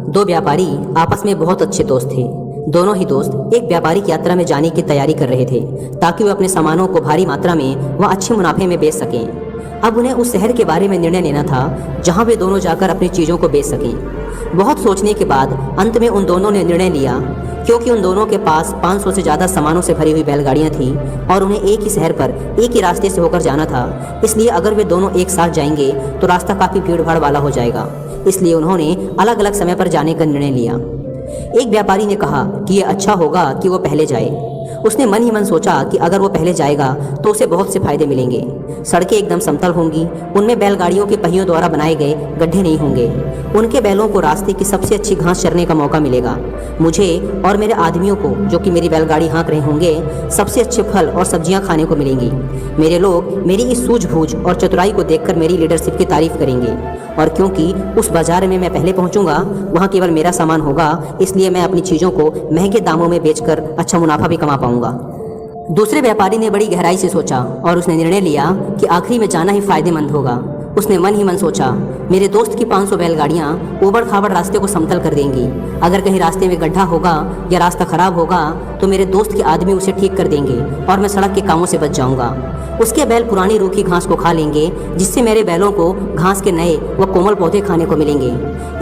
दो व्यापारी आपस में बहुत अच्छे दोस्त थे। दोनों ही दोस्त एक व्यापारिक यात्रा में जाने की तैयारी कर रहे थे ताकि वे अपने सामानों को भारी मात्रा में व अच्छे मुनाफे में बेच सकें। अब उन्हें उस शहर के बारे में निर्णय लेना था जहां वे दोनों जाकर अपनी चीज़ों को बेच सकें। बहुत सोचने के बाद अंत में उन दोनों ने निर्णय लिया, क्योंकि उन दोनों के पास 500 से ज़्यादा सामानों से भरी हुई बैलगाड़ियाँ थीं और उन्हें एक ही शहर पर एक ही रास्ते से होकर जाना था। इसलिए अगर वे दोनों एक साथ जाएंगे तो रास्ता काफ़ी भीड़ भाड़ वाला हो जाएगा। इसलिए उन्होंने अलग अलग समय पर जाने का निर्णय लिया। एक व्यापारी ने कहा कि यह अच्छा होगा कि वो पहले जाए। उसने मन ही मन सोचा कि अगर वो पहले जाएगा तो उसे बहुत से फायदे मिलेंगे। सड़कें एकदम समतल होंगी, उनमें बैलगाड़ियों के पहियों द्वारा बनाए गए गड्ढे नहीं होंगे, उनके बैलों को रास्ते की सबसे अच्छी घास चरने का मौका मिलेगा। मुझे और मेरे आदमियों को, जो कि मेरी बैलगाड़ी हाँक रहे होंगे, सबसे अच्छे फल और सब्जियां खाने को मिलेंगी। मेरे लोग मेरी इस सूझबूझ और चतुराई को देखकर मेरी लीडरशिप की तारीफ करेंगे। और क्योंकि उस बाजार में मैं पहले पहुंचूंगा, वहां केवल मेरा सामान होगा, इसलिए मैं अपनी चीज़ों को महंगे दामों में बेचकर अच्छा मुनाफा भी कमा पाऊंगा। दूसरे व्यापारी ने बड़ी गहराई से सोचा और उसने निर्णय लिया कि आखिरी में जाना ही फायदेमंद होगा। उसने मन ही मन सोचा, मेरे दोस्त की 500 बैलगाड़ियाँ ऊबड़ खाबड़ रास्ते को समतल कर देंगी। अगर कहीं रास्ते में गड्ढा होगा या रास्ता खराब होगा तो मेरे दोस्त के आदमी उसे ठीक कर देंगे और मैं सड़क के कामों से बच जाऊंगा। उसके बैल पुरानी रूखी घास को खा लेंगे, जिससे मेरे बैलों को घास के नए व कोमल पौधे खाने को मिलेंगे।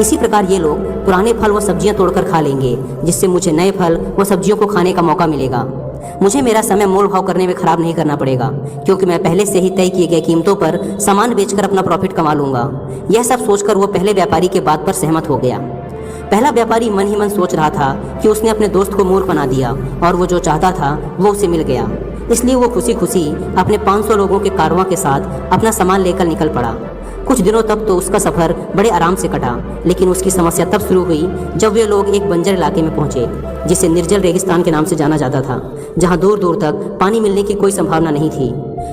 इसी प्रकार ये लोग पुराने फल व सब्जियां तोड़कर खा लेंगे, जिससे मुझे नए फल व सब्जियों को खाने का मौका मिलेगा। मुझे मेरा समय मोल भाव करने में खराब नहीं करना पड़ेगा, क्योंकि मैं पहले से ही तय किए गए कीमतों पर सामान बेचकर अपना प्रॉफिट कमा लूंगा। यह सब सोचकर वो पहले व्यापारी के बात पर सहमत हो गया। पहला व्यापारी मन ही मन सोच रहा था कि उसने अपने दोस्त को मूर्ख बना दिया और वो जो चाहता था वो उसे मिल गया। इसलिए वो खुशी खुशी अपने 500 लोगों के कारवां के साथ अपना सामान लेकर निकल पड़ा। कुछ दिनों तक तो उसका सफ़र बड़े आराम से कटा, लेकिन उसकी समस्या तब शुरू हुई जब वे लोग एक बंजर इलाके में पहुंचे, जिसे निर्जल रेगिस्तान के नाम से जाना जाता था, जहां दूर दूर तक पानी मिलने की कोई संभावना नहीं थी।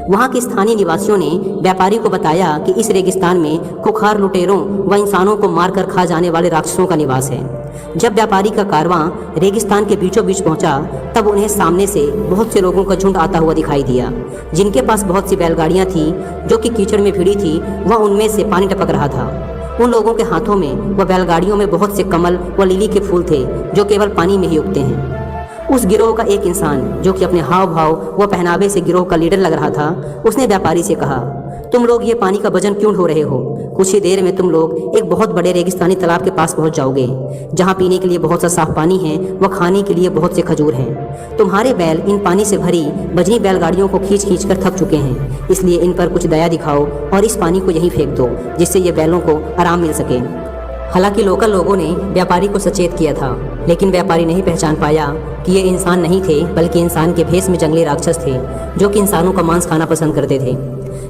वहां के स्थानीय निवासियों ने व्यापारी को बताया कि इस रेगिस्तान में खुखार लुटेरों व इंसानों को मारकर खा जाने वाले राक्षसों का निवास है। जब व्यापारी का कारवां रेगिस्तान के बीचों बीच पहुंचा, तब उन्हें सामने से बहुत से लोगों का झुंड आता हुआ दिखाई दिया, जिनके पास बहुत सी बैलगाड़ियां थीं जो कि कीचड़ में भिड़ी थी व उनमें से पानी टपक रहा था। उन लोगों के हाथों में व बैलगाड़ियों में बहुत से कमल व लिली के फूल थे, जो केवल पानी में ही उगते हैं। उस गिरोह का एक इंसान, जो कि अपने हाव भाव व पहनावे से गिरोह का लीडर लग रहा था, उसने व्यापारी से कहा, तुम लोग ये पानी का वजन क्यों ढो रहे हो? कुछ ही देर में तुम लोग एक बहुत बड़े रेगिस्तानी तालाब के पास पहुंच जाओगे, जहां पीने के लिए बहुत सा साफ पानी है व खाने के लिए बहुत से खजूर हैं। तुम्हारे बैल इन पानी से भरी बजनी बैलगाड़ियों को खींच खींच कर थक चुके हैं, इसलिए इन पर कुछ दया दिखाओ और इस पानी को यहीं फेंक दो, जिससे ये बैलों को आराम मिल सके। हालांकि लोकल लोगों ने व्यापारी को सचेत किया था, लेकिन व्यापारी नहीं पहचान पाया कि ये इंसान नहीं थे, बल्कि इंसान के भेष में जंगली राक्षस थे, जो कि इंसानों का मांस खाना पसंद करते थे।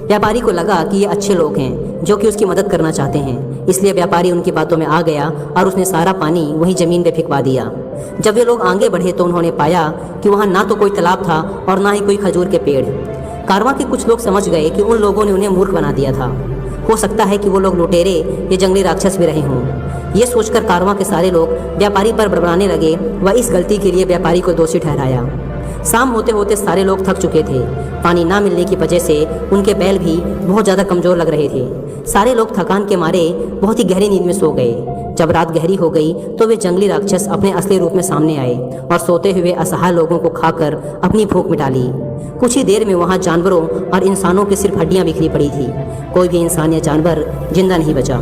व्यापारी को लगा कि ये अच्छे लोग हैं जो कि उसकी मदद करना चाहते हैं, इसलिए व्यापारी उनकी बातों में आ गया और उसने सारा पानी वहीं ज़मीन पे फेंकवा दिया। जब वे लोग आगे बढ़े तो उन्होंने पाया कि वहाँ ना तो कोई तालाब था और ना ही कोई खजूर के पेड़। कारवां के कुछ लोग समझ गए कि उन लोगों ने उन्हें मूर्ख बना दिया था। हो सकता है कि वो लोग लुटेरे या जंगली राक्षस भी रहे हों। ये सोचकर कारवां के सारे लोग व्यापारी पर बड़बड़ाने लगे व इस गलती के लिए व्यापारी को दोषी ठहराया। शाम होते होते सारे लोग थक चुके थे। पानी ना मिलने की वजह से उनके बैल भी बहुत ज़्यादा कमज़ोर लग रहे थे। सारे लोग थकान के मारे बहुत ही गहरी नींद में सो गए। जब रात गहरी हो गई तो वे जंगली राक्षस अपने असली रूप में सामने आए और सोते हुए असहाय लोगों को खाकर अपनी भूख मिटा ली। कुछ ही देर में वहाँ जानवरों और इंसानों की सिर्फ हड्डियाँ बिखरी पड़ी थी। कोई भी इंसान या जानवर जिंदा नहीं बचा।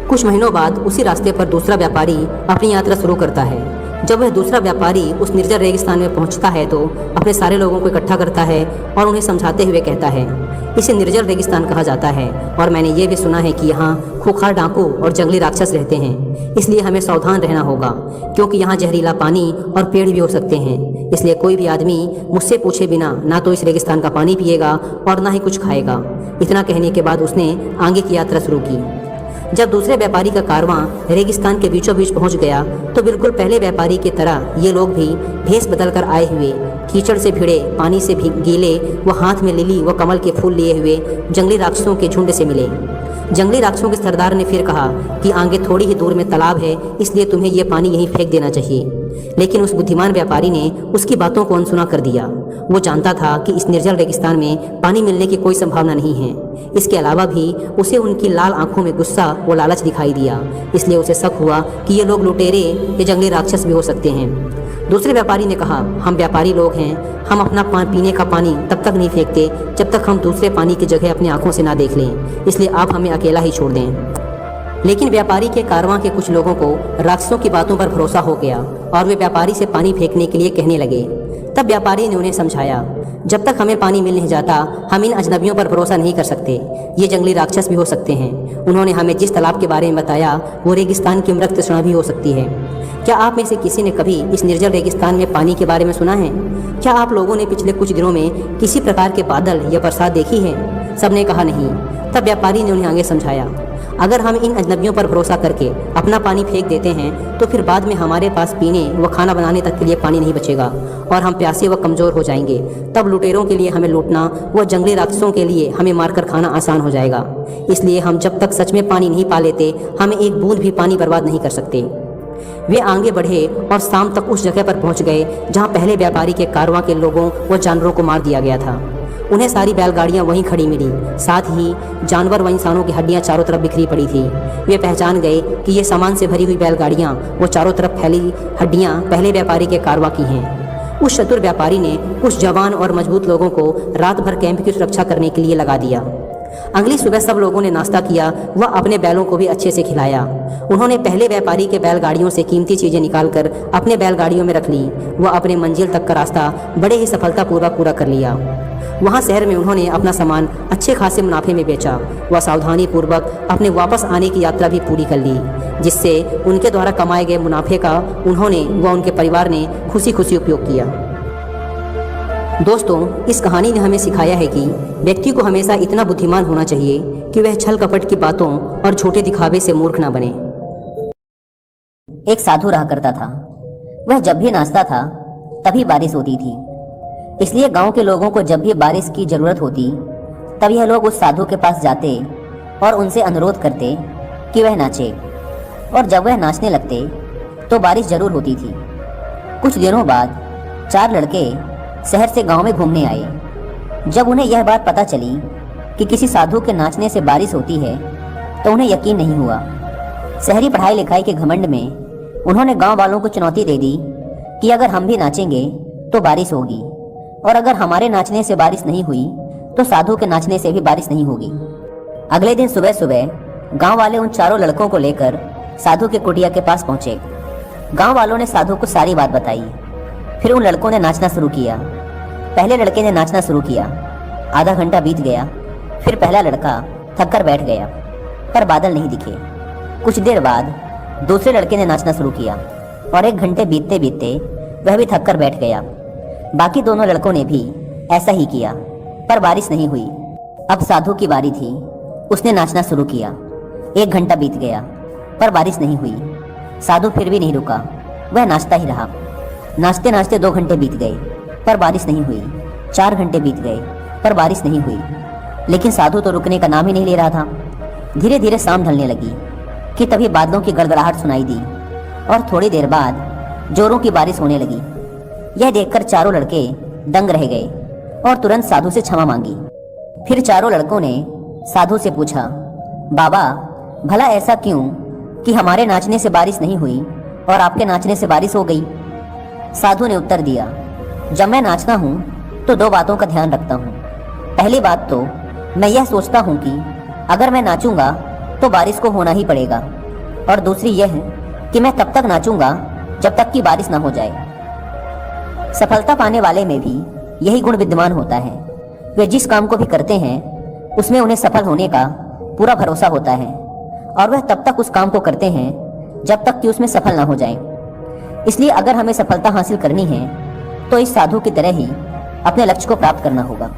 कुछ महीनों बाद उसी रास्ते पर दूसरा व्यापारी अपनी यात्रा शुरू करता है। जब वह दूसरा व्यापारी उस निर्जल रेगिस्तान में पहुंचता है तो अपने सारे लोगों को इकट्ठा करता है और उन्हें समझाते हुए कहता है, इसे निर्जल रेगिस्तान कहा जाता है और मैंने ये भी सुना है कि यहाँ खूंखार डाकू और जंगली राक्षस रहते हैं, इसलिए हमें सावधान रहना होगा, क्योंकि यहाँ जहरीला पानी और पेड़ भी हो सकते हैं। इसलिए कोई भी आदमी मुझसे पूछे बिना ना तो इस रेगिस्तान का पानी पिएगा और ना ही कुछ खाएगा। इतना कहने के बाद उसने आगे की यात्रा शुरू की। जब दूसरे व्यापारी का कारवां रेगिस्तान के बीचों बीच पहुंच गया तो बिल्कुल पहले व्यापारी की तरह ये लोग भी भेष बदलकर आए हुए, कीचड़ से भिड़े, पानी से गीले व हाथ में लिली व कमल के फूल लिए हुए जंगली राक्षसों के झुंड से मिले। जंगली राक्षसों के सरदार ने फिर कहा कि आगे थोड़ी ही दूर में तालाब है, इसलिए तुम्हें ये पानी यहीं फेंक देना चाहिए। लेकिन उस बुद्धिमान व्यापारी ने उसकी बातों को अनसुना कर दिया। वो जानता था कि इस निर्जल रेगिस्तान में पानी मिलने की कोई संभावना नहीं है। इसके अलावा भी उसे उनकी लाल आंखों में गुस्सा और लालच दिखाई दिया, इसलिए उसे शक हुआ कि ये लोग लुटेरे या जंगली राक्षस भी हो सकते हैं। दूसरे व्यापारी ने कहा, हम व्यापारी लोग हैं, हम अपना पीने का पानी तब तक नहीं फेंकते जब तक हम दूसरे पानी की जगह अपनी आंखों से ना देख लें, इसलिए आप हमें अकेला ही छोड़ दें। लेकिन व्यापारी के कारवां के कुछ लोगों को राक्षसों की बातों पर भरोसा हो गया और वे व्यापारी से पानी फेंकने के लिए कहने लगे। तब व्यापारी ने उन्हें समझाया, जब तक हमें पानी मिल नहीं जाता हम इन अजनबियों पर भरोसा नहीं कर सकते, ये जंगली राक्षस भी हो सकते हैं। उन्होंने हमें जिस तालाब के बारे में बताया वो रेगिस्तान की मृत तृष्णा भी हो सकती है। क्या आप में से किसी ने कभी इस निर्जल रेगिस्तान में पानी के बारे में सुना है? क्या आप लोगों ने पिछले कुछ दिनों में किसी प्रकार के बादल या बरसात देखी है? सबने कहा नहीं। तब व्यापारी ने उन्हें आगे समझाया, अगर हम इन अजनबियों पर भरोसा करके अपना पानी फेंक देते हैं तो फिर बाद में हमारे पास पीने व खाना बनाने तक के लिए पानी नहीं बचेगा और हम प्यासे व कमज़ोर हो जाएंगे। तब लुटेरों के लिए हमें लूटना व जंगली राक्षसों के लिए हमें मारकर खाना आसान हो जाएगा। इसलिए हम जब तक सच में पानी नहीं पा लेते हम एक बूंद भी पानी बर्बाद नहीं कर सकते। वे आगे बढ़े और शाम तक उस जगह पर पहुंच गए जहां पहले व्यापारी के कारवां के लोगों व जानवरों को मार दिया गया था। उन्हें सारी बैलगाड़ियां वहीं खड़ी मिली, साथ ही जानवर व इंसानों की हड्डियां चारों तरफ बिखरी पड़ी थी। वे पहचान गए कि ये सामान से भरी हुई बैलगाड़ियां वो चारों तरफ फैली हड्डियां पहले व्यापारी के कारवां की हैं। उस चतुर व्यापारी ने कुछ जवान और मजबूत लोगों को रात भर कैंप की सुरक्षा करने के लिए लगा दिया। अगली सुबह सब लोगों ने नाश्ता किया व अपने बैलों को भी अच्छे से खिलाया। उन्होंने पहले व्यापारी के बैलगाड़ियों से कीमती चीज़ें निकालकर अपने बैलगाड़ियों में रख ली व अपने मंजिल तक का रास्ता बड़े ही सफलतापूर्वक पूरा कर लिया। वहाँ शहर में उन्होंने अपना सामान अच्छे खासे मुनाफे में बेचा व सावधानी पूर्वक अपने वापस आने की यात्रा भी पूरी कर ली, जिससे उनके द्वारा कमाए गए मुनाफे का उन्होंने व उनके परिवार ने खुशी खुशी उपयोग किया। दोस्तों, इस कहानी ने हमें सिखाया है कि व्यक्ति को हमेशा इतना बुद्धिमान होना चाहिए कि वह छल कपट की बातों और छोटे दिखावे से मूर्ख न बने। एक साधु रहा करता था। वह जब भी नाचता था तभी बारिश होती थी, इसलिए गांव के लोगों को जब भी बारिश की जरूरत होती तब यह लोग उस साधु के पास जाते और उनसे अनुरोध करते कि वह नाचे, और जब वह नाचने लगते तो बारिश जरूर होती थी। कुछ दिनों बाद 4 लड़के शहर से गांव में घूमने आए। जब उन्हें यह बात पता चली कि किसी साधु के नाचने से बारिश होती है तो उन्हें यकीन नहीं हुआ। शहरी पढ़ाई लिखाई के घमंड में उन्होंने गांव वालों को चुनौती दे दी कि अगर हम भी नाचेंगे तो बारिश होगी, और अगर हमारे नाचने से बारिश नहीं हुई तो साधु के नाचने से भी बारिश नहीं होगी। अगले दिन सुबह सुबह गांव वाले उन चारों लड़कों को लेकर साधु के कुटिया के पास पहुंचे। गांव वालों ने साधु को सारी बात बताई। फिर उन लड़कों ने नाचना शुरू किया। पहले लड़के ने नाचना शुरू किया। आधा घंटा बीत गया। फिर पहला लड़का थक कर बैठ गया, पर बादल नहीं दिखे। कुछ देर बाद दूसरे लड़के ने नाचना शुरू किया और 1 घंटे बीतते बीतते वह भी थक कर बैठ गया। बाकी दोनों लड़कों ने भी ऐसा ही किया, पर बारिश नहीं हुई। अब साधु की बारी थी। उसने नाचना शुरू किया। 1 घंटा बीत गया, पर बारिश नहीं हुई। साधु फिर भी नहीं रुका, वह नाचता ही रहा। नाचते नाचते 2 घंटे बीत गए, पर बारिश नहीं हुई। 4 घंटे बीत गए, पर बारिश नहीं हुई। लेकिन साधु तो रुकने का नाम ही नहीं ले रहा था। धीरे धीरे शाम ढलने लगी कि तभी बादलों की गड़गड़ाहट सुनाई दी और थोड़ी देर बाद जोरों की बारिश होने लगी। यह देखकर चारों लड़के दंग रह गए और तुरंत साधु से क्षमा मांगी। फिर चारों लड़कों ने साधु से पूछा, बाबा, भला ऐसा क्यों कि हमारे नाचने से बारिश नहीं हुई और आपके नाचने से बारिश हो गई? साधु ने उत्तर दिया, जब मैं नाचता हूँ तो 2 बातों का ध्यान रखता हूँ। पहली बात तो मैं यह सोचता हूँ कि अगर मैं नाचूंगा तो बारिश को होना ही पड़ेगा, और दूसरी यह कि मैं तब तक नाचूंगा जब तक कि बारिश ना हो जाए। सफलता पाने वाले में भी यही गुण विद्यमान होता है। वे जिस काम को भी करते हैं उसमें उन्हें सफल होने का पूरा भरोसा होता है, और वह तब तक उस काम को करते हैं जब तक कि उसमें सफल ना हो जाए। इसलिए अगर हमें सफलता हासिल करनी है तो इस साधु की तरह ही अपने लक्ष्य को प्राप्त करना होगा।